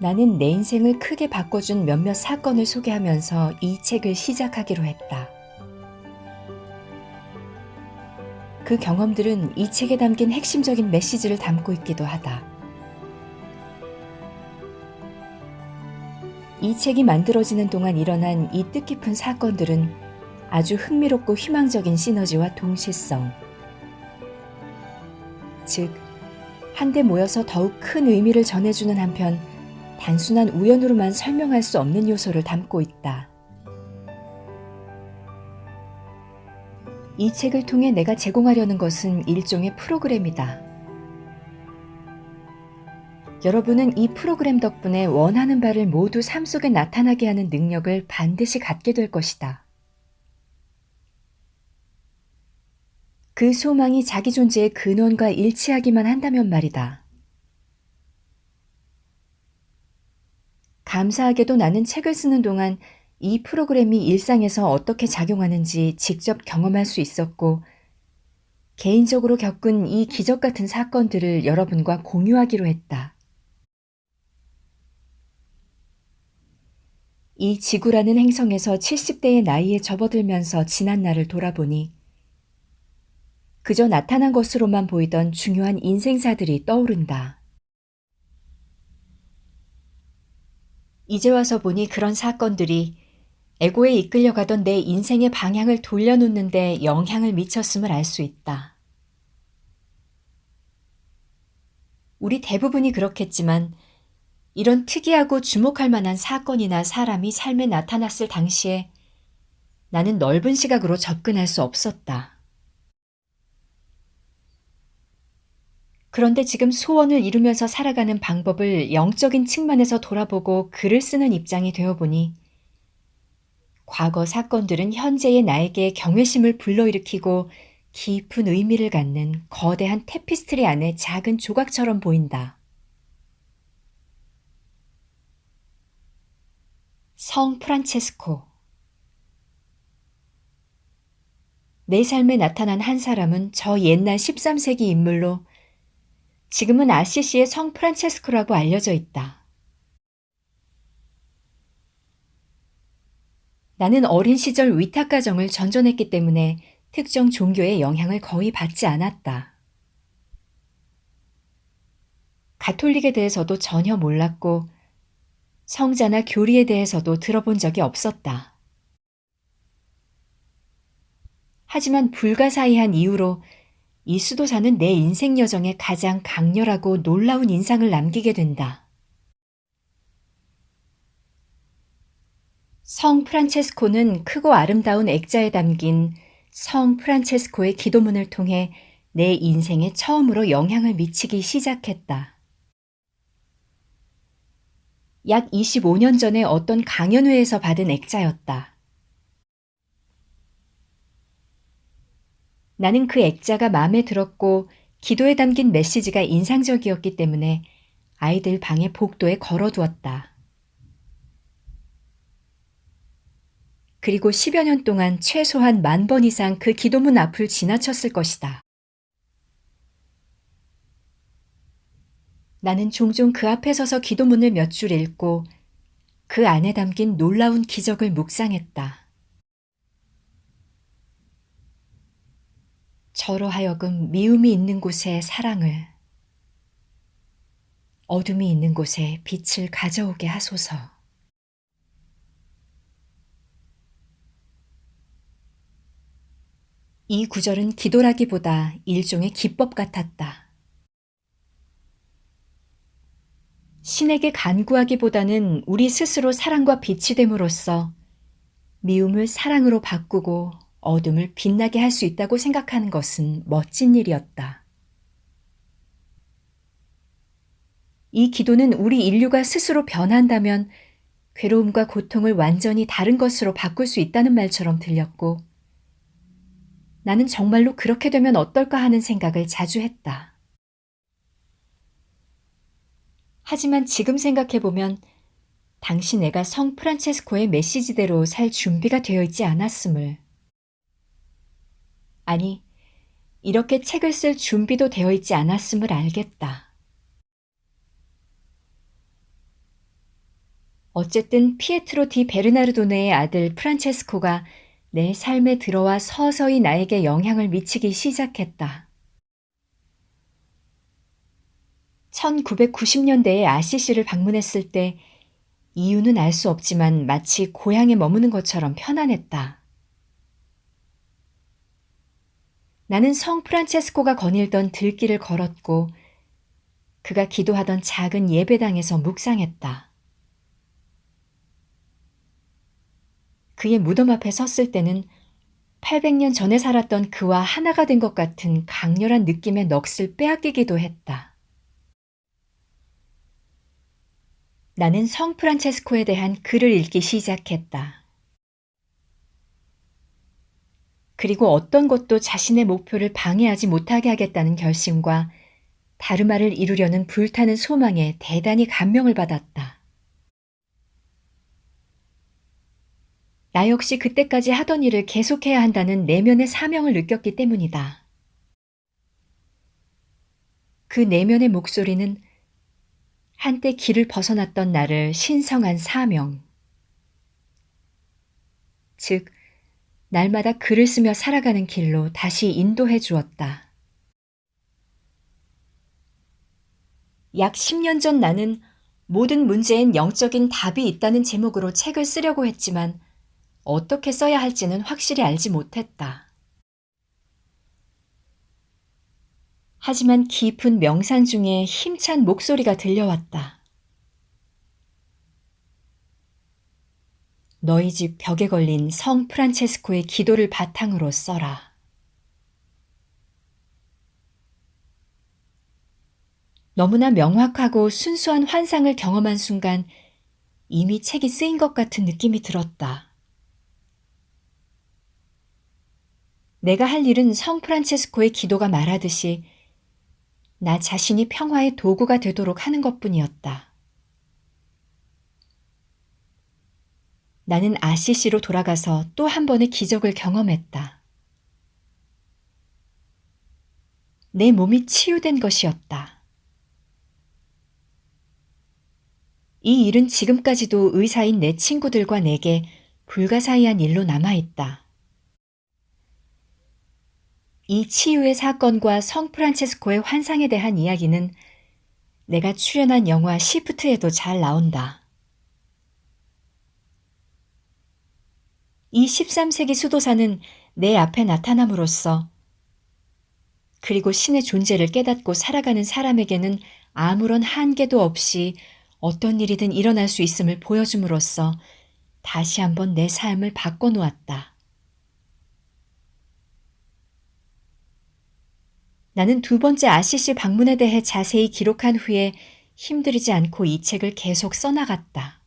나는 내 인생을 크게 바꿔준 몇몇 사건을 소개하면서 이 책을 시작하기로 했다. 그 경험들은 이 책에 담긴 핵심적인 메시지를 담고 있기도 하다. 이 책이 만들어지는 동안 일어난 이 뜻깊은 사건들은 아주 흥미롭고 희망적인 시너지와 동시성, 즉, 한데 모여서 더욱 큰 의미를 전해주는 한편 단순한 우연으로만 설명할 수 없는 요소를 담고 있다. 이 책을 통해 내가 제공하려는 것은 일종의 프로그램이다. 여러분은 이 프로그램 덕분에 원하는 바를 모두 삶 속에 나타나게 하는 능력을 반드시 갖게 될 것이다. 그 소망이 자기 존재의 근원과 일치하기만 한다면 말이다. 감사하게도 나는 책을 쓰는 동안 이 프로그램이 일상에서 어떻게 작용하는지 직접 경험할 수 있었고, 개인적으로 겪은 이 기적 같은 사건들을 여러분과 공유하기로 했다. 이 지구라는 행성에서 70대의 나이에 접어들면서 지난 날을 돌아보니 그저 나타난 것으로만 보이던 중요한 인생사들이 떠오른다. 이제 와서 보니 그런 사건들이 에고에 이끌려가던 내 인생의 방향을 돌려놓는 데 영향을 미쳤음을 알 수 있다. 우리 대부분이 그렇겠지만 이런 특이하고 주목할 만한 사건이나 사람이 삶에 나타났을 당시에 나는 넓은 시각으로 접근할 수 없었다. 그런데 지금 소원을 이루면서 살아가는 방법을 영적인 측면에서 돌아보고 글을 쓰는 입장이 되어보니 과거 사건들은 현재의 나에게 경외심을 불러일으키고 깊은 의미를 갖는 거대한 테피스트리 안의 작은 조각처럼 보인다. 성 프란체스코. 내 삶에 나타난 한 사람은 저 옛날 13세기 인물로 지금은 아시시의 성 프란체스코라고 알려져 있다. 나는 어린 시절 위탁 가정을 전전했기 때문에 특정 종교의 영향을 거의 받지 않았다. 가톨릭에 대해서도 전혀 몰랐고 성자나 교리에 대해서도 들어본 적이 없었다. 하지만 불가사의한 이유로 이 수도사는 내 인생 여정에 가장 강렬하고 놀라운 인상을 남기게 된다. 성 프란체스코는 크고 아름다운 액자에 담긴 성 프란체스코의 기도문을 통해 내 인생에 처음으로 영향을 미치기 시작했다. 약 25년 전에 어떤 강연회에서 받은 액자였다. 나는 그 액자가 마음에 들었고 기도에 담긴 메시지가 인상적이었기 때문에 아이들 방의 복도에 걸어두었다. 그리고 10여 년 동안 최소한 10,000번 이상 그 기도문 앞을 지나쳤을 것이다. 나는 종종 그 앞에 서서 기도문을 몇 줄 읽고 그 안에 담긴 놀라운 기적을 묵상했다. 저로 하여금 미움이 있는 곳에 사랑을, 어둠이 있는 곳에 빛을 가져오게 하소서. 이 구절은 기도라기보다 일종의 기법 같았다. 신에게 간구하기보다는 우리 스스로 사랑과 빛이 됨으로써 미움을 사랑으로 바꾸고 어둠을 빛나게 할 수 있다고 생각하는 것은 멋진 일이었다. 이 기도는 우리 인류가 스스로 변한다면 괴로움과 고통을 완전히 다른 것으로 바꿀 수 있다는 말처럼 들렸고, 나는 정말로 그렇게 되면 어떨까 하는 생각을 자주 했다. 하지만 지금 생각해보면 당시 내가 성 프란체스코의 메시지대로 살 준비가 되어 있지 않았음을, 아니, 이렇게 책을 쓸 준비도 되어 있지 않았음을 알겠다. 어쨌든 피에트로 디 베르나르도네의 아들 프란체스코가 내 삶에 들어와 서서히 나에게 영향을 미치기 시작했다. 1990년대에 아시시를 방문했을 때 이유는 알 수 없지만 마치 고향에 머무는 것처럼 편안했다. 나는 성 프란체스코가 거닐던 들길을 걸었고 그가 기도하던 작은 예배당에서 묵상했다. 그의 무덤 앞에 섰을 때는 800년 전에 살았던 그와 하나가 된 것 같은 강렬한 느낌의 넋을 빼앗기기도 했다. 나는 성 프란체스코에 대한 글을 읽기 시작했다. 그리고 어떤 것도 자신의 목표를 방해하지 못하게 하겠다는 결심과 다르마를 이루려는 불타는 소망에 대단히 감명을 받았다. 나 역시 그때까지 하던 일을 계속해야 한다는 내면의 사명을 느꼈기 때문이다. 그 내면의 목소리는 한때 길을 벗어났던 나를 신성한 사명, 즉 날마다 글을 쓰며 살아가는 길로 다시 인도해 주었다. 약 10년 전 나는 모든 문제엔 영적인 답이 있다는 제목으로 책을 쓰려고 했지만 어떻게 써야 할지는 확실히 알지 못했다. 하지만 깊은 명상 중에 힘찬 목소리가 들려왔다. 너희 집 벽에 걸린 성 프란체스코의 기도를 바탕으로 써라. 너무나 명확하고 순수한 환상을 경험한 순간 이미 책이 쓰인 것 같은 느낌이 들었다. 내가 할 일은 성 프란체스코의 기도가 말하듯이 나 자신이 평화의 도구가 되도록 하는 것뿐이었다. 나는 아시시로 돌아가서 또 한 번의 기적을 경험했다. 내 몸이 치유된 것이었다. 이 일은 지금까지도 의사인 내 친구들과 내게 불가사의한 일로 남아있다. 이 치유의 사건과 성 프란체스코의 환상에 대한 이야기는 내가 출연한 영화 시프트에도 잘 나온다. 이 13세기 수도사는 내 앞에 나타남으로써 그리고 신의 존재를 깨닫고 살아가는 사람에게는 아무런 한계도 없이 어떤 일이든 일어날 수 있음을 보여줌으로써 다시 한번 내 삶을 바꿔놓았다. 나는 두 번째 아시시 방문에 대해 자세히 기록한 후에 힘들이지 않고 이 책을 계속 써나갔다.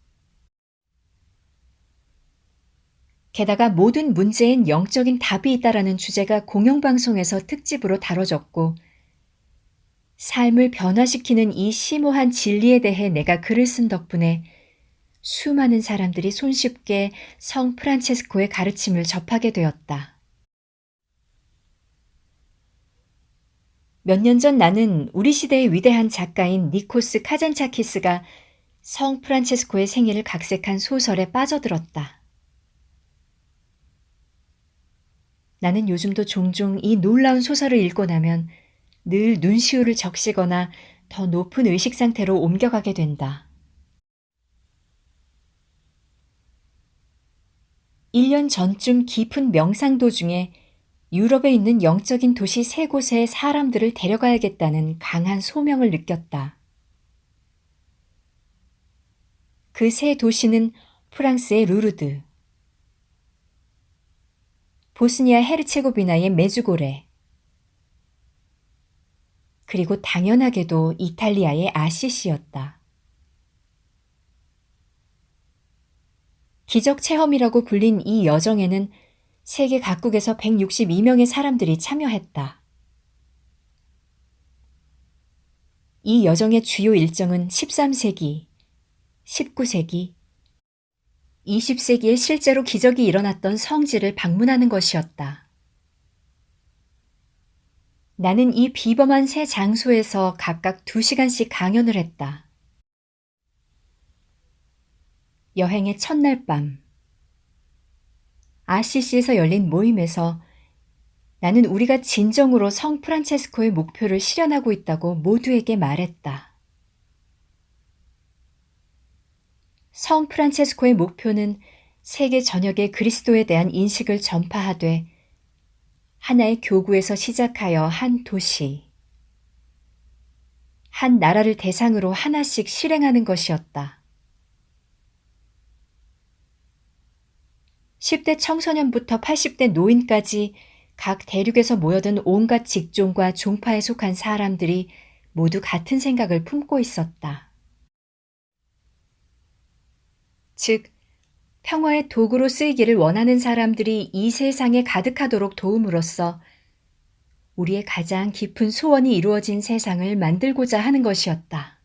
게다가 모든 문제엔 영적인 답이 있다라는 주제가 공영방송에서 특집으로 다뤄졌고 삶을 변화시키는 이 심오한 진리에 대해 내가 글을 쓴 덕분에 수많은 사람들이 손쉽게 성 프란체스코의 가르침을 접하게 되었다. 몇 년 전 나는 우리 시대의 위대한 작가인 니코스 카잔차키스가 성 프란체스코의 생애를 각색한 소설에 빠져들었다. 나는 요즘도 종종 이 놀라운 소설을 읽고 나면 늘 눈시울을 적시거나 더 높은 의식 상태로 옮겨가게 된다. 1년 전쯤 깊은 명상 도중에 유럽에 있는 영적인 도시 3곳에 사람들을 데려가야겠다는 강한 소명을 느꼈다. 그 3도시는 프랑스의 루르드, 보스니아 헤르체고비나의 메주고레, 그리고 당연하게도 이탈리아의 아시시였다. 기적 체험이라고 불린 이 여정에는 세계 각국에서 162명의 사람들이 참여했다. 이 여정의 주요 일정은 13세기, 19세기, 20세기에 실제로 기적이 일어났던 성지를 방문하는 것이었다. 나는 이 비범한 세 장소에서 각각 2시간씩 강연을 했다. 여행의 첫날 밤, 아시시에서 열린 모임에서 나는 우리가 진정으로 성 프란체스코의 목표를 실현하고 있다고 모두에게 말했다. 성 프란체스코의 목표는 세계 전역에 그리스도에 대한 인식을 전파하되 하나의 교구에서 시작하여 한 도시, 한 나라를 대상으로 하나씩 실행하는 것이었다. 10대 청소년부터 80대 노인까지 각 대륙에서 모여든 온갖 직종과 종파에 속한 사람들이 모두 같은 생각을 품고 있었다. 즉, 평화의 도구로 쓰이기를 원하는 사람들이 이 세상에 가득하도록 도움으로써 우리의 가장 깊은 소원이 이루어진 세상을 만들고자 하는 것이었다.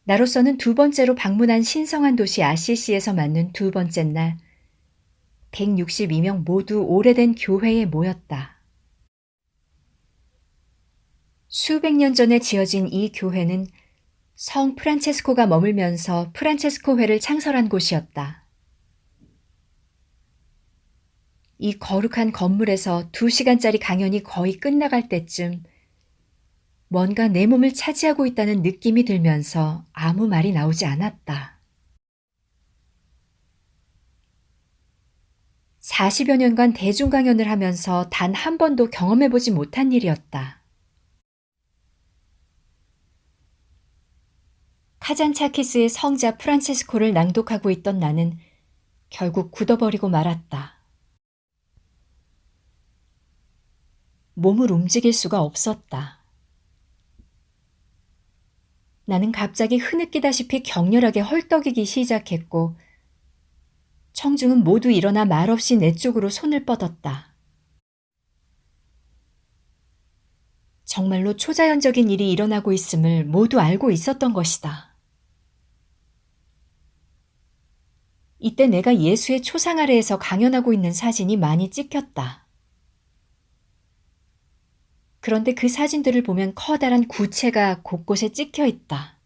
나로서는 두 번째로 방문한 신성한 도시 아시시에서 맞는 두 번째 날, 162명 모두 오래된 교회에 모였다. 수백 년 전에 지어진 이 교회는 성 프란체스코가 머물면서 프란체스코회를 창설한 곳이었다. 이 거룩한 건물에서 2시간짜리 강연이 거의 끝나갈 때쯤 뭔가 내 몸을 차지하고 있다는 느낌이 들면서 아무 말이 나오지 않았다. 40여 년간 대중 강연을 하면서 단 한 번도 경험해보지 못한 일이었다. 카잔차키스의 성자 프란체스코를 낭독하고 있던 나는 결국 굳어버리고 말았다. 몸을 움직일 수가 없었다. 나는 갑자기 흐느끼다시피 격렬하게 헐떡이기 시작했고 청중은 모두 일어나 말없이 내 쪽으로 손을 뻗었다. 정말로 초자연적인 일이 일어나고 있음을 모두 알고 있었던 것이다. 이때 내가 예수의 초상 아래에서 강연하고 있는 사진이 많이 찍혔다. 그런데 그 사진들을 보면 커다란 구체가 곳곳에 찍혀 있다.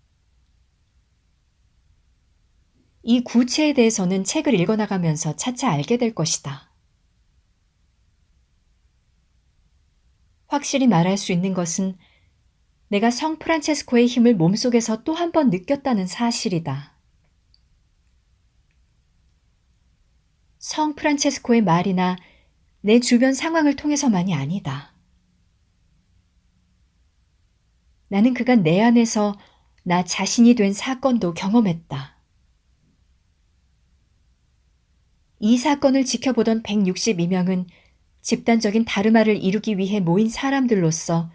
이 구체에 대해서는 책을 읽어나가면서 차차 알게 될 것이다. 확실히 말할 수 있는 것은 내가 성 프란체스코의 힘을 몸속에서 또 한 번 느꼈다는 사실이다. 성 프란체스코의 말이나 내 주변 상황을 통해서만이 아니다. 나는 그가 내 안에서 나 자신이 된 사건도 경험했다. 이 사건을 지켜보던 162명은 집단적인 다르마를 이루기 위해 모인 사람들로서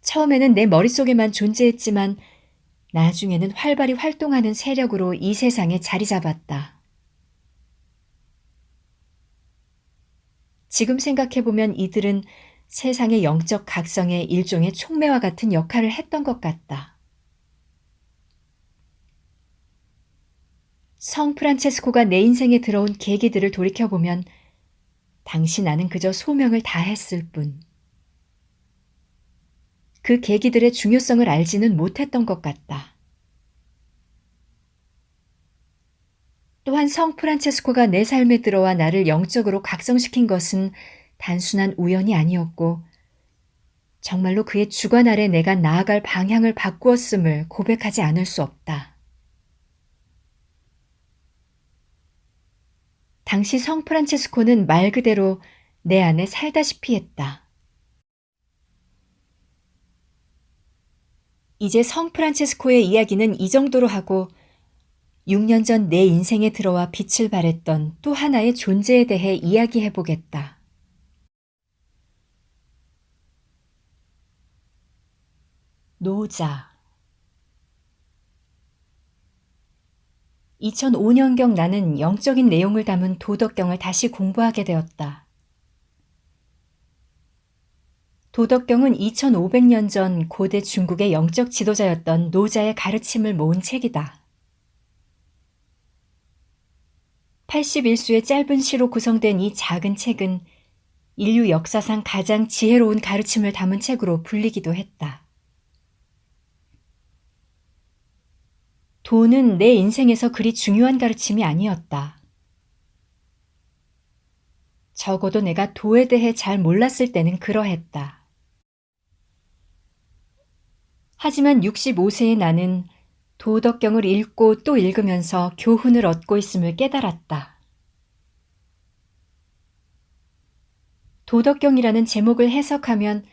처음에는 내 머릿속에만 존재했지만 나중에는 활발히 활동하는 세력으로 이 세상에 자리 잡았다. 지금 생각해보면 이들은 세상의 영적 각성의 일종의 촉매와 같은 역할을 했던 것 같다. 성 프란체스코가 내 인생에 들어온 계기들을 돌이켜보면 당시 나는 그저 소명을 다했을 뿐. 그 계기들의 중요성을 알지는 못했던 것 같다. 또한 성 프란체스코가 내 삶에 들어와 나를 영적으로 각성시킨 것은 단순한 우연이 아니었고 정말로 그의 주관 아래 내가 나아갈 방향을 바꾸었음을 고백하지 않을 수 없다. 당시 성 프란체스코는 말 그대로 내 안에 살다시피 했다. 이제 성 프란체스코의 이야기는 이 정도로 하고 6년 전 내 인생에 들어와 빛을 발했던 또 하나의 존재에 대해 이야기해보겠다. 노자. 2005년경 나는 영적인 내용을 담은 도덕경을 다시 공부하게 되었다. 도덕경은 2500년 전 고대 중국의 영적 지도자였던 노자의 가르침을 모은 책이다. 81수의 짧은 시로 구성된 이 작은 책은 인류 역사상 가장 지혜로운 가르침을 담은 책으로 불리기도 했다. 도는 내 인생에서 그리 중요한 가르침이 아니었다. 적어도 내가 도에 대해 잘 몰랐을 때는 그러했다. 하지만 65세의 나는 도덕경을 읽고 또 읽으면서 교훈을 얻고 있음을 깨달았다. 도덕경이라는 제목을 해석하면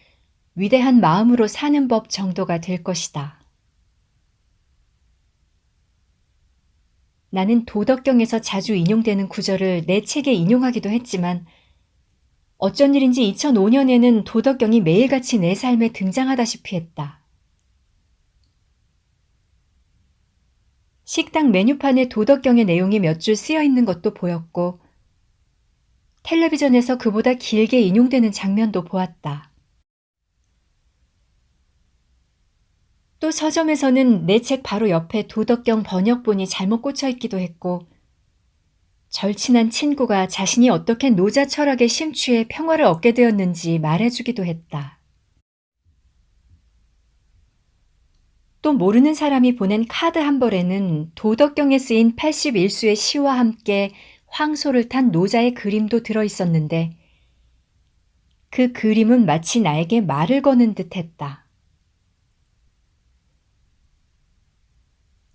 위대한 마음으로 사는 법 정도가 될 것이다. 나는 도덕경에서 자주 인용되는 구절을 내 책에 인용하기도 했지만 어쩐 일인지 2005년에는 도덕경이 매일같이 내 삶에 등장하다시피 했다. 식당 메뉴판에 도덕경의 내용이 몇 줄 쓰여 있는 것도 보였고 텔레비전에서 그보다 길게 인용되는 장면도 보았다. 또 서점에서는 내 책 바로 옆에 도덕경 번역본이 잘못 꽂혀 있기도 했고 절친한 친구가 자신이 어떻게 노자 철학에 심취해 평화를 얻게 되었는지 말해주기도 했다. 또 모르는 사람이 보낸 카드 한 벌에는 도덕경에 쓰인 81수의 시와 함께 황소를 탄 노자의 그림도 들어있었는데 그 그림은 마치 나에게 말을 거는 듯 했다.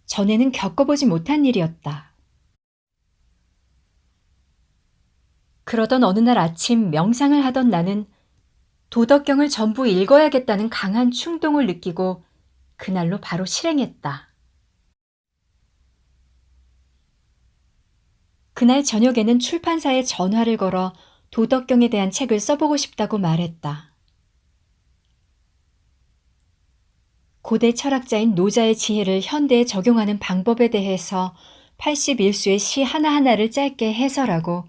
전에는 겪어보지 못한 일이었다. 그러던 어느 날 아침 명상을 하던 나는 도덕경을 전부 읽어야겠다는 강한 충동을 느끼고 그날로 바로 실행했다. 그날 저녁에는 출판사에 전화를 걸어 도덕경에 대한 책을 써보고 싶다고 말했다. 고대 철학자인 노자의 지혜를 현대에 적용하는 방법에 대해서 81수의 시 하나하나를 짧게 해설하고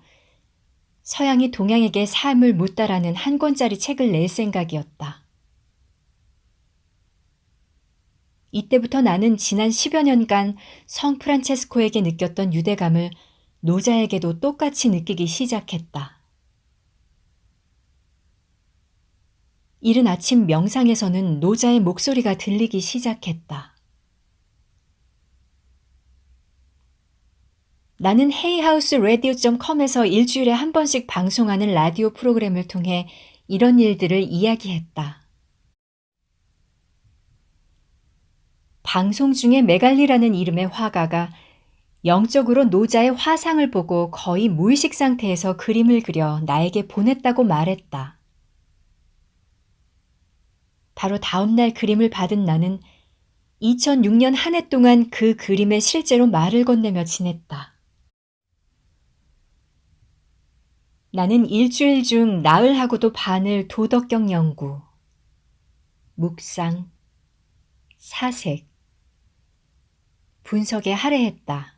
서양이 동양에게 삶을 묻다라는 한 권짜리 책을 낼 생각이었다. 이때부터 나는 지난 10여 년간 성 프란체스코에게 느꼈던 유대감을 노자에게도 똑같이 느끼기 시작했다. 이른 아침 명상에서는 노자의 목소리가 들리기 시작했다. 나는 헤이하우스라디오.com에서 일주일에 한 번씩 방송하는 라디오 프로그램을 통해 이런 일들을 이야기했다. 방송 중에 메갈리라는 이름의 화가가 영적으로 노자의 화상을 보고 거의 무의식 상태에서 그림을 그려 나에게 보냈다고 말했다. 바로 다음 날 그림을 받은 나는 2006년 한 해 동안 그 그림에 실제로 말을 건네며 지냈다. 나는 일주일 중 나흘하고도 반을 도덕경 연구, 묵상, 사색, 분석에 할애했다.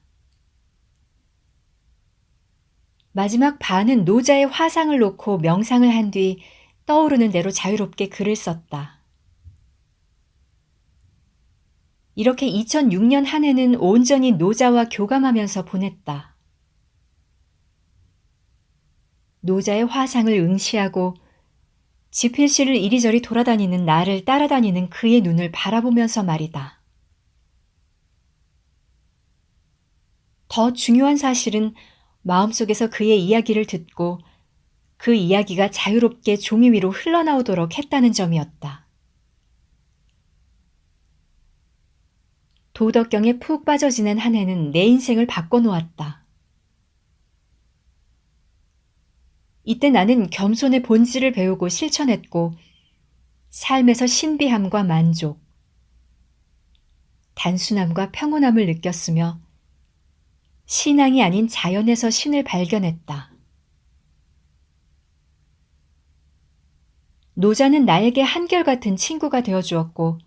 마지막 반은 노자의 화상을 놓고 명상을 한 뒤 떠오르는 대로 자유롭게 글을 썼다. 이렇게 2006년 한 해는 온전히 노자와 교감하면서 보냈다. 노자의 화상을 응시하고 집필실을 이리저리 돌아다니는 나를 따라다니는 그의 눈을 바라보면서 말이다. 더 중요한 사실은 마음속에서 그의 이야기를 듣고 그 이야기가 자유롭게 종이 위로 흘러나오도록 했다는 점이었다. 도덕경에 푹 빠져 지낸 한 해는 내 인생을 바꿔놓았다. 이때 나는 겸손의 본질을 배우고 실천했고 삶에서 신비함과 만족, 단순함과 평온함을 느꼈으며 신앙이 아닌 자연에서 신을 발견했다. 노자는 나에게 한결같은 친구가 되어주었고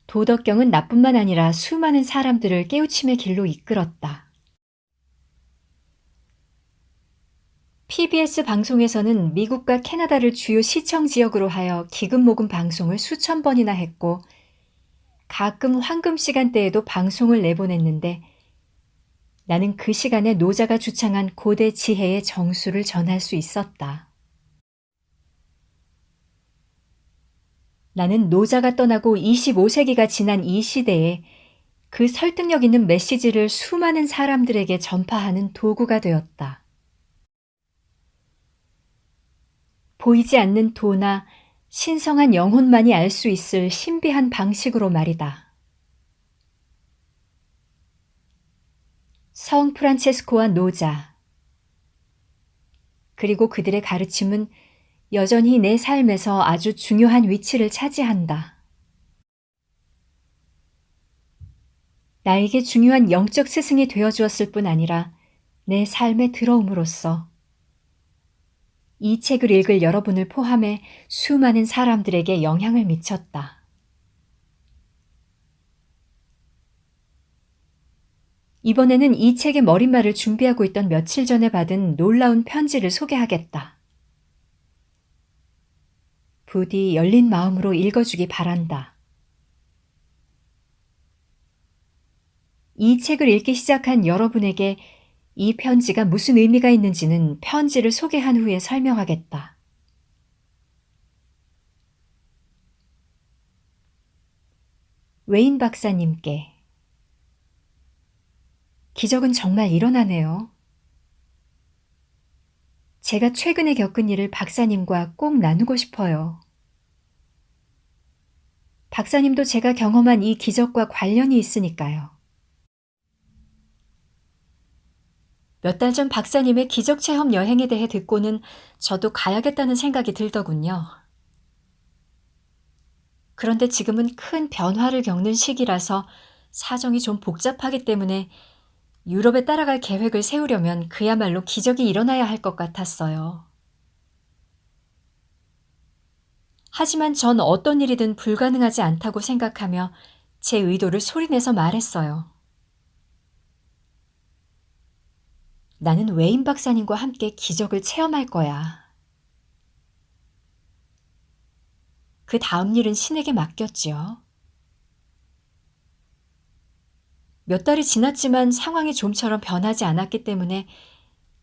도덕경은 나뿐만 아니라 수많은 사람들을 깨우침의 길로 이끌었다. PBS 방송에서는 미국과 캐나다를 주요 시청 지역으로 하여 기금 모금 방송을 수천 번이나 했고 가끔 황금 시간대에도 방송을 내보냈는데 나는 그 시간에 노자가 주창한 고대 지혜의 정수를 전할 수 있었다. 나는 노자가 떠나고 25세기가 지난 이 시대에 그 설득력 있는 메시지를 수많은 사람들에게 전파하는 도구가 되었다. 보이지 않는 도나 신성한 영혼만이 알 수 있을 신비한 방식으로 말이다. 성 프란체스코와 노자, 그리고 그들의 가르침은 여전히 내 삶에서 아주 중요한 위치를 차지한다. 나에게 중요한 영적 스승이 되어 주었을 뿐 아니라 내 삶에 들어옴으로써 이 책을 읽을 여러분을 포함해 수많은 사람들에게 영향을 미쳤다. 이번에는 이 책의 머릿말을 준비하고 있던 며칠 전에 받은 놀라운 편지를 소개하겠다. 부디 열린 마음으로 읽어주기 바란다. 이 책을 읽기 시작한 여러분에게 이 편지가 무슨 의미가 있는지는 편지를 소개한 후에 설명하겠다. 웨인 박사님께. 기적은 정말 일어나네요. 제가 최근에 겪은 일을 박사님과 꼭 나누고 싶어요. 박사님도 제가 경험한 이 기적과 관련이 있으니까요. 몇 달 전 박사님의 기적 체험 여행에 대해 듣고는 저도 가야겠다는 생각이 들더군요. 그런데 지금은 큰 변화를 겪는 시기라서 사정이 좀 복잡하기 때문에 유럽에 따라갈 계획을 세우려면 그야말로 기적이 일어나야 할 것 같았어요. 하지만 전 어떤 일이든 불가능하지 않다고 생각하며 제 의도를 소리내서 말했어요. 나는 웨인 박사님과 함께 기적을 체험할 거야. 그 다음 일은 신에게 맡겼지요. 몇 달이 지났지만 상황이 좀처럼 변하지 않았기 때문에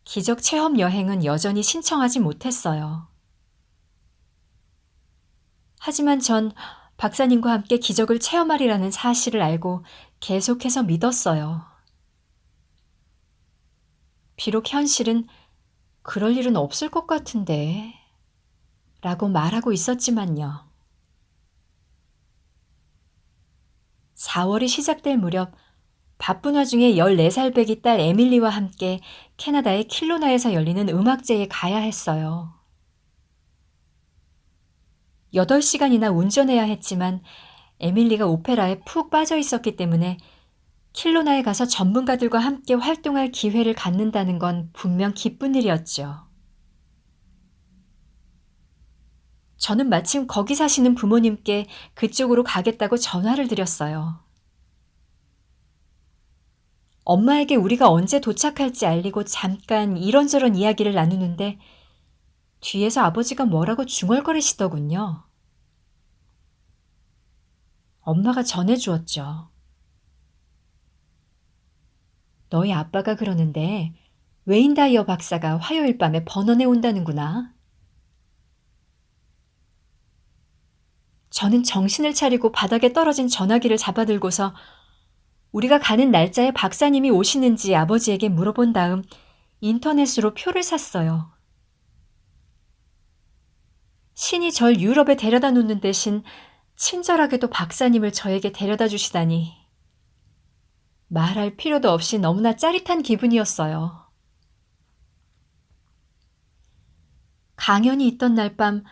기적 체험 여행은 여전히 신청하지 못했어요. 하지만 전 박사님과 함께 기적을 체험하리라는 사실을 알고 계속해서 믿었어요. 비록 현실은 그럴 일은 없을 것 같은데 라고 말하고 있었지만요. 4월이 시작될 무렵 바쁜 와중에 14살 배기 딸 에밀리와 함께 캐나다의 킬로나에서 열리는 음악제에 가야 했어요. 8시간이나 운전해야 했지만 에밀리가 오페라에 푹 빠져 있었기 때문에 킬로나에 가서 전문가들과 함께 활동할 기회를 갖는다는 건 분명 기쁜 일이었죠. 저는 마침 거기 사시는 부모님께 그쪽으로 가겠다고 전화를 드렸어요. 엄마에게 우리가 언제 도착할지 알리고 잠깐 이런저런 이야기를 나누는데 뒤에서 아버지가 뭐라고 중얼거리시더군요. 엄마가 전해주었죠. 너희 아빠가 그러는데 웨인 다이어 박사가 화요일 밤에 번원에 온다는구나. 저는 정신을 차리고 바닥에 떨어진 전화기를 잡아들고서 우리가 가는 날짜에 박사님이 오시는지 아버지에게 물어본 다음 인터넷으로 표를 샀어요. 신이 절 유럽에 데려다 놓는 대신 친절하게도 박사님을 저에게 데려다 주시다니 말할 필요도 없이 너무나 짜릿한 기분이었어요. 강연이 있던 날 밤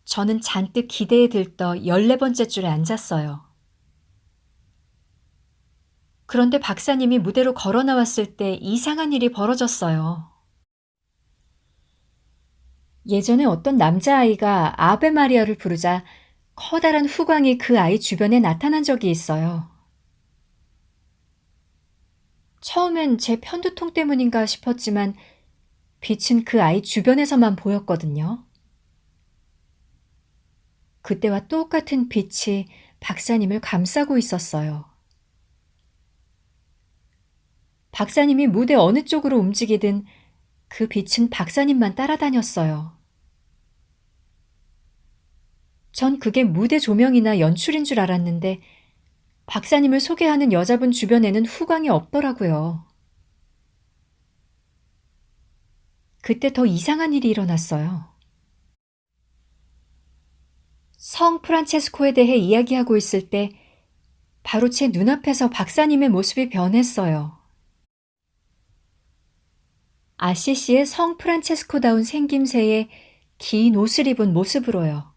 저는 잔뜩 기대에 들떠 14번째 줄에 앉았어요. 그런데 박사님이 무대로 걸어 나왔을 때 이상한 일이 벌어졌어요. 예전에 어떤 남자아이가 아베 마리아를 부르자 커다란 후광이 그 아이 주변에 나타난 적이 있어요. 처음엔 제 편두통 때문인가 싶었지만 빛은 그 아이 주변에서만 보였거든요. 그때와 똑같은 빛이 박사님을 감싸고 있었어요. 박사님이 무대 어느 쪽으로 움직이든 그 빛은 박사님만 따라다녔어요. 전 그게 무대 조명이나 연출인 줄 알았는데 박사님을 소개하는 여자분 주변에는 후광이 없더라고요. 그때 더 이상한 일이 일어났어요. 성 프란체스코에 대해 이야기하고 있을 때 바로 제 눈앞에서 박사님의 모습이 변했어요. 아시시의 성 프란체스코다운 생김새에 긴 옷을 입은 모습으로요.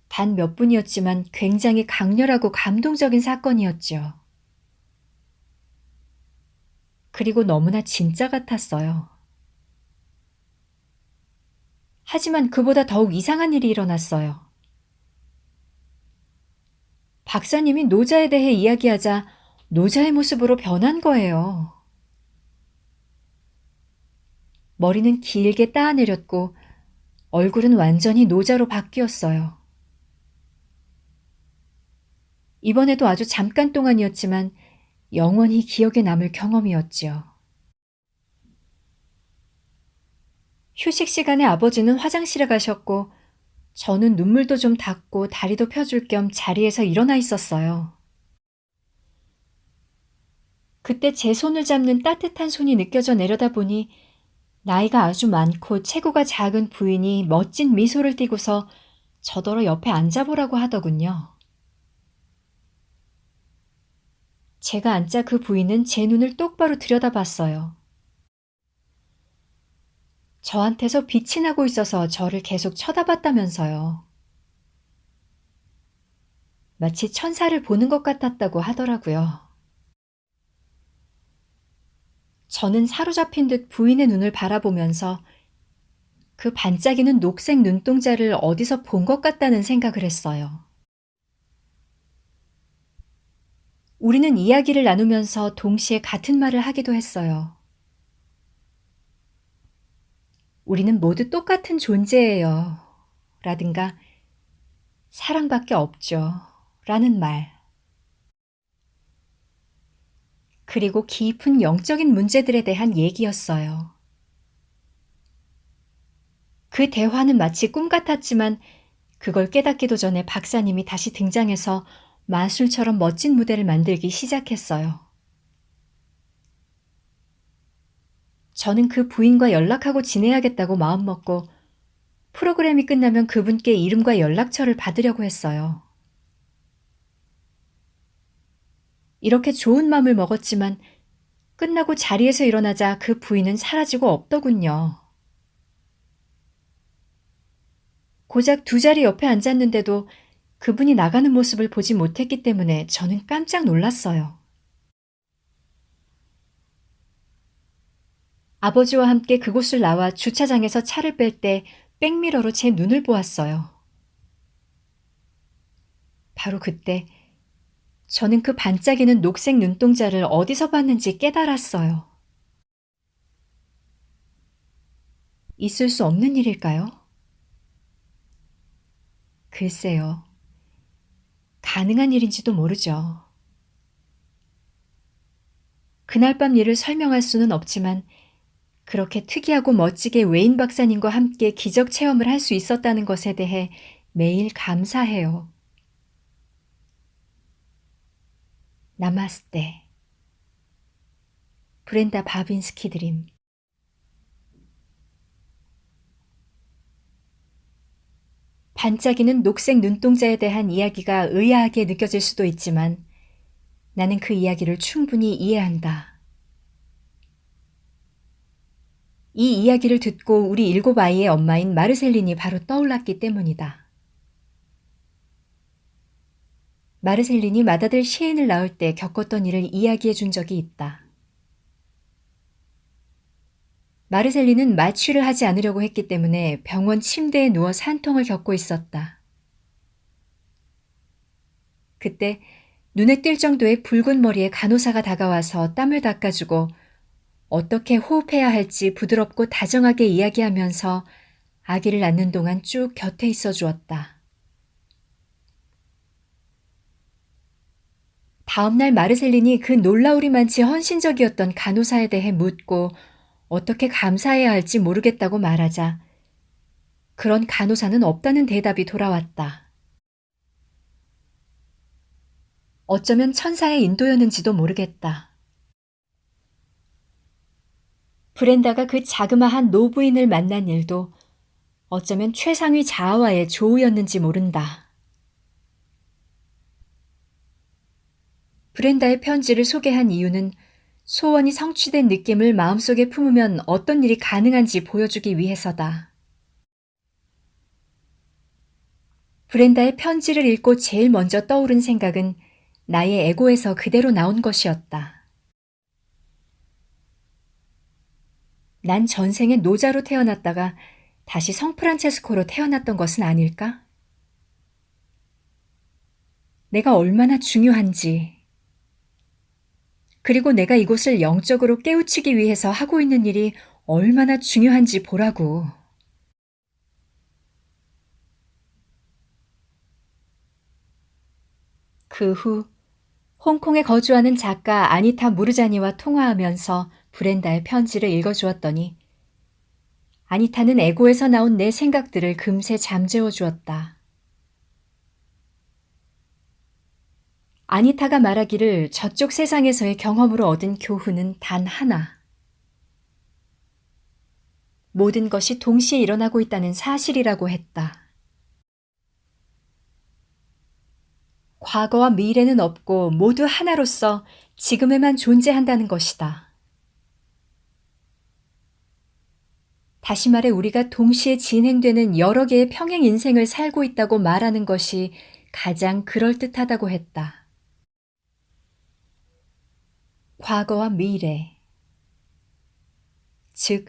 단 몇 분이었지만 굉장히 강렬하고 감동적인 사건이었죠. 그리고 너무나 진짜 같았어요. 하지만 그보다 더욱 이상한 일이 일어났어요. 박사님이 노자에 대해 이야기하자 노자의 모습으로 변한 거예요. 머리는 길게 따내렸고 얼굴은 완전히 노자로 바뀌었어요. 이번에도 아주 잠깐 동안이었지만 영원히 기억에 남을 경험이었지요. 휴식 시간에 아버지는 화장실에 가셨고 저는 눈물도 좀 닦고 다리도 펴줄 겸 자리에서 일어나 있었어요. 그때 제 손을 잡는 따뜻한 손이 느껴져 내려다보니 나이가 아주 많고 체구가 작은 부인이 멋진 미소를 띠고서 저더러 옆에 앉아보라고 하더군요. 제가 앉자 그 부인은 제 눈을 똑바로 들여다봤어요. 저한테서 빛이 나고 있어서 저를 계속 쳐다봤다면서요. 마치 천사를 보는 것 같았다고 하더라고요. 저는 사로잡힌 듯 부인의 눈을 바라보면서 그 반짝이는 녹색 눈동자를 어디서 본 것 같다는 생각을 했어요. 우리는 이야기를 나누면서 동시에 같은 말을 하기도 했어요. 우리는 모두 똑같은 존재예요. 라든가 사랑밖에 없죠. 라는 말. 그리고 깊은 영적인 문제들에 대한 얘기였어요. 그 대화는 마치 꿈 같았지만 그걸 깨닫기도 전에 박사님이 다시 등장해서 마술처럼 멋진 무대를 만들기 시작했어요. 저는 그 부인과 연락하고 지내야겠다고 마음먹고 프로그램이 끝나면 그분께 이름과 연락처를 받으려고 했어요. 이렇게 좋은 마음을 먹었지만 끝나고 자리에서 일어나자 그 부인은 사라지고 없더군요. 고작 두 자리 옆에 앉았는데도 그분이 나가는 모습을 보지 못했기 때문에 저는 깜짝 놀랐어요. 아버지와 함께 그곳을 나와 주차장에서 차를 뺄 때 백미러로 제 눈을 보았어요. 바로 그때 저는 그 반짝이는 녹색 눈동자를 어디서 봤는지 깨달았어요. 있을 수 없는 일일까요? 글쎄요. 가능한 일인지도 모르죠. 그날 밤 일을 설명할 수는 없지만 그렇게 특이하고 멋지게 웨인 박사님과 함께 기적 체험을 할 수 있었다는 것에 대해 매일 감사해요. 나마스테. 브렌다 바빈스키 드림. 반짝이는 녹색 눈동자에 대한 이야기가 의아하게 느껴질 수도 있지만 나는 그 이야기를 충분히 이해한다. 이 이야기를 듣고 우리 7 아이의 엄마인 마르셀린이 바로 떠올랐기 때문이다. 마르셀린이 맏아들 시엔을 낳을 때 겪었던 일을 이야기해 준 적이 있다. 마르셀린은 마취를 하지 않으려고 했기 때문에 병원 침대에 누워 산통을 겪고 있었다. 그때 눈에 띌 정도의 붉은 머리에 간호사가 다가와서 땀을 닦아주고 어떻게 호흡해야 할지 부드럽고 다정하게 이야기하면서 아기를 낳는 동안 쭉 곁에 있어 주었다. 다음날 마르셀린이 그 놀라우리만치 헌신적이었던 간호사에 대해 묻고 어떻게 감사해야 할지 모르겠다고 말하자 그런 간호사는 없다는 대답이 돌아왔다. 어쩌면 천사의 인도였는지도 모르겠다. 브렌다가 그 자그마한 노부인을 만난 일도 어쩌면 최상위 자아와의 조우였는지 모른다. 브렌다의 편지를 소개한 이유는 소원이 성취된 느낌을 마음속에 품으면 어떤 일이 가능한지 보여주기 위해서다. 브렌다의 편지를 읽고 제일 먼저 떠오른 생각은 나의 에고에서 그대로 나온 것이었다. 난 전생에 노자로 태어났다가 다시 성프란체스코로 태어났던 것은 아닐까? 내가 얼마나 중요한지, 그리고 내가 이곳을 영적으로 깨우치기 위해서 하고 있는 일이 얼마나 중요한지 보라고. 그 후 홍콩에 거주하는 작가 아니타 무르자니와 통화하면서 브렌다의 편지를 읽어주었더니 아니타는 에고에서 나온 내 생각들을 금세 잠재워 주었다. 아니타가 말하기를 저쪽 세상에서의 경험으로 얻은 교훈은 단 하나. 모든 것이 동시에 일어나고 있다는 사실이라고 했다. 과거와 미래는 없고 모두 하나로서 지금에만 존재한다는 것이다. 다시 말해 우리가 동시에 진행되는 여러 개의 평행 인생을 살고 있다고 말하는 것이 가장 그럴듯하다고 했다. 과거와 미래, 즉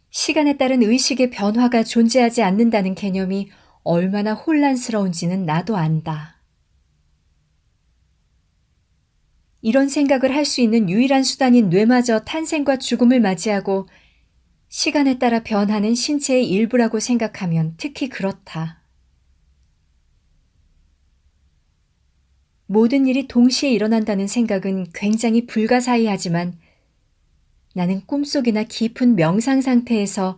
시간에 따른 의식의 변화가 존재하지 않는다는 개념이 얼마나 혼란스러운지는 나도 안다. 이런 생각을 할 수 있는 유일한 수단인 뇌마저 탄생과 죽음을 맞이하고 시간에 따라 변하는 신체의 일부라고 생각하면 특히 그렇다. 모든 일이 동시에 일어난다는 생각은 굉장히 불가사의하지만 나는 꿈속이나 깊은 명상 상태에서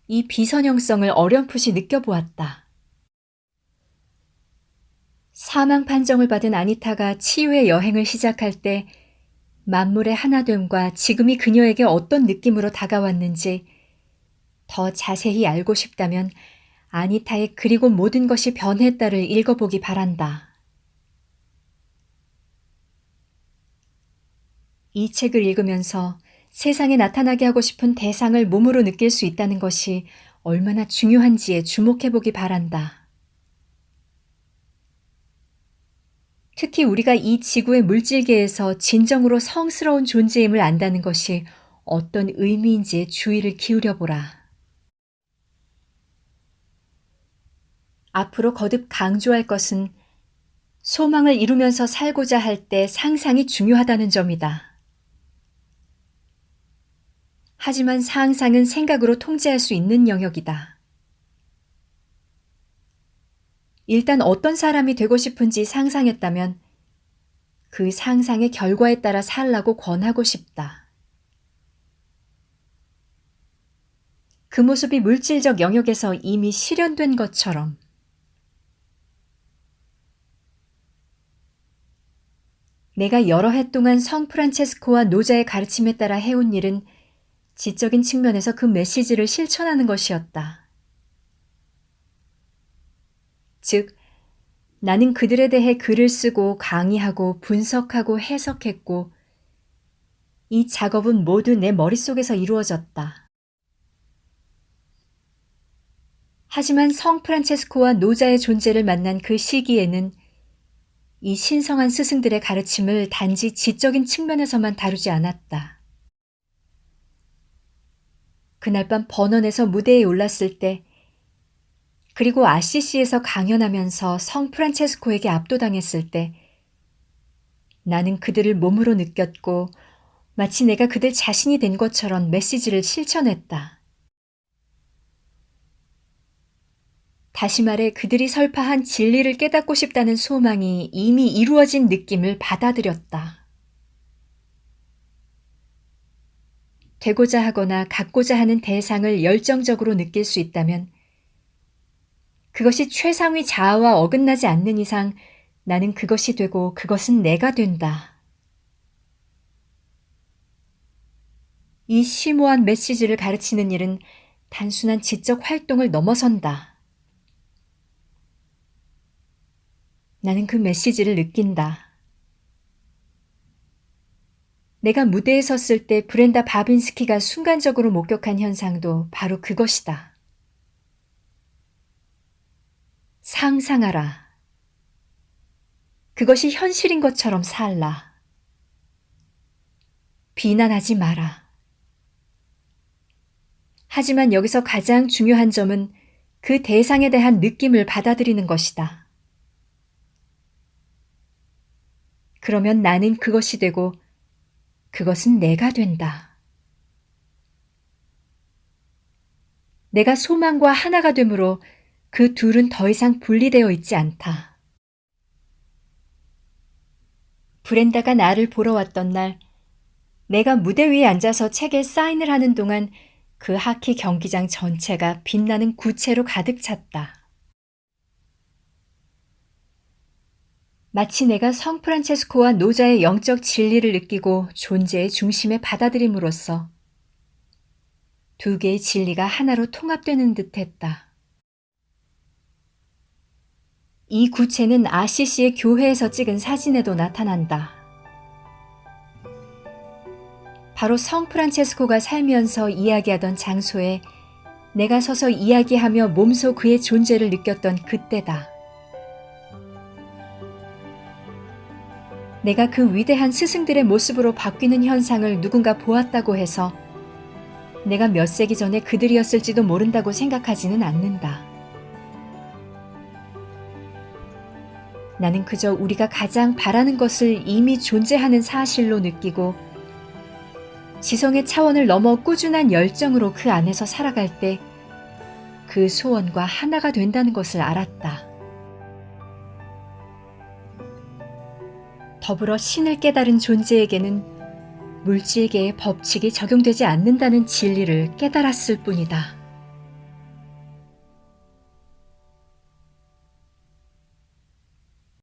이 비선형성을 어렴풋이 느껴보았다. 사망 판정을 받은 아니타가 치유의 여행을 시작할 때 만물의 하나됨과 지금이 그녀에게 어떤 느낌으로 다가왔는지 더 자세히 알고 싶다면 아니타의 그리고 모든 것이 변했다를 읽어보기 바란다. 이 책을 읽으면서 세상에 나타나게 하고 싶은 대상을 몸으로 느낄 수 있다는 것이 얼마나 중요한지에 주목해보기 바란다. 특히 우리가 이 지구의 물질계에서 진정으로 성스러운 존재임을 안다는 것이 어떤 의미인지에 주의를 기울여보라. 앞으로 거듭 강조할 것은 소망을 이루면서 살고자 할 때 상상이 중요하다는 점이다. 하지만 상상은 생각으로 통제할 수 있는 영역이다. 일단 어떤 사람이 되고 싶은지 상상했다면 그 상상의 결과에 따라 살라고 권하고 싶다. 그 모습이 물질적 영역에서 이미 실현된 것처럼. 내가 여러 해 동안 성프란체스코와 노자의 가르침에 따라 해온 일은 지적인 측면에서 그 메시지를 실천하는 것이었다. 즉, 나는 그들에 대해 글을 쓰고 강의하고 분석하고 해석했고 이 작업은 모두 내 머릿속에서 이루어졌다. 하지만 성프란체스코와 노자의 존재를 만난 그 시기에는 이 신성한 스승들의 가르침을 단지 지적인 측면에서만 다루지 않았다. 그날 밤 버넌에서 무대에 올랐을 때 그리고 아시시에서 강연하면서 성프란체스코에게 압도당했을 때 나는 그들을 몸으로 느꼈고 마치 내가 그들 자신이 된 것처럼 메시지를 실천했다. 다시 말해 그들이 설파한 진리를 깨닫고 싶다는 소망이 이미 이루어진 느낌을 받아들였다. 되고자 하거나 갖고자 하는 대상을 열정적으로 느낄 수 있다면 그것이 최상위 자아와 어긋나지 않는 이상 나는 그것이 되고 그것은 내가 된다. 이 심오한 메시지를 가르치는 일은 단순한 지적 활동을 넘어선다. 나는 그 메시지를 느낀다. 내가 무대에 섰을 때 브렌다 바빈스키가 순간적으로 목격한 현상도 바로 그것이다. 상상하라. 그것이 현실인 것처럼 살라. 비난하지 마라. 하지만 여기서 가장 중요한 점은 그 대상에 대한 느낌을 받아들이는 것이다. 그러면 나는 그것이 되고 그것은 내가 된다. 내가 소망과 하나가 되므로 그 둘은 더 이상 분리되어 있지 않다. 브렌다가 나를 보러 왔던 날, 내가 무대 위에 앉아서 책에 사인을 하는 동안 그 하키 경기장 전체가 빛나는 구체로 가득 찼다. 마치 내가 성프란체스코와 노자의 영적 진리를 느끼고 존재의 중심에 받아들임으로써 두 개의 진리가 하나로 통합되는 듯했다. 이 구체는 아시시의 교회에서 찍은 사진에도 나타난다. 바로 성프란체스코가 살면서 이야기하던 장소에 내가 서서 이야기하며 몸소 그의 존재를 느꼈던 그때다. 내가 그 위대한 스승들의 모습으로 바뀌는 현상을 누군가 보았다고 해서 내가 몇 세기 전에 그들이었을지도 모른다고 생각하지는 않는다. 나는 그저 우리가 가장 바라는 것을 이미 존재하는 사실로 느끼고 지성의 차원을 넘어 꾸준한 열정으로 그 안에서 살아갈 때 그 소원과 하나가 된다는 것을 알았다. 더불어 신을 깨달은 존재에게는 물질계의 법칙이 적용되지 않는다는 진리를 깨달았을 뿐이다.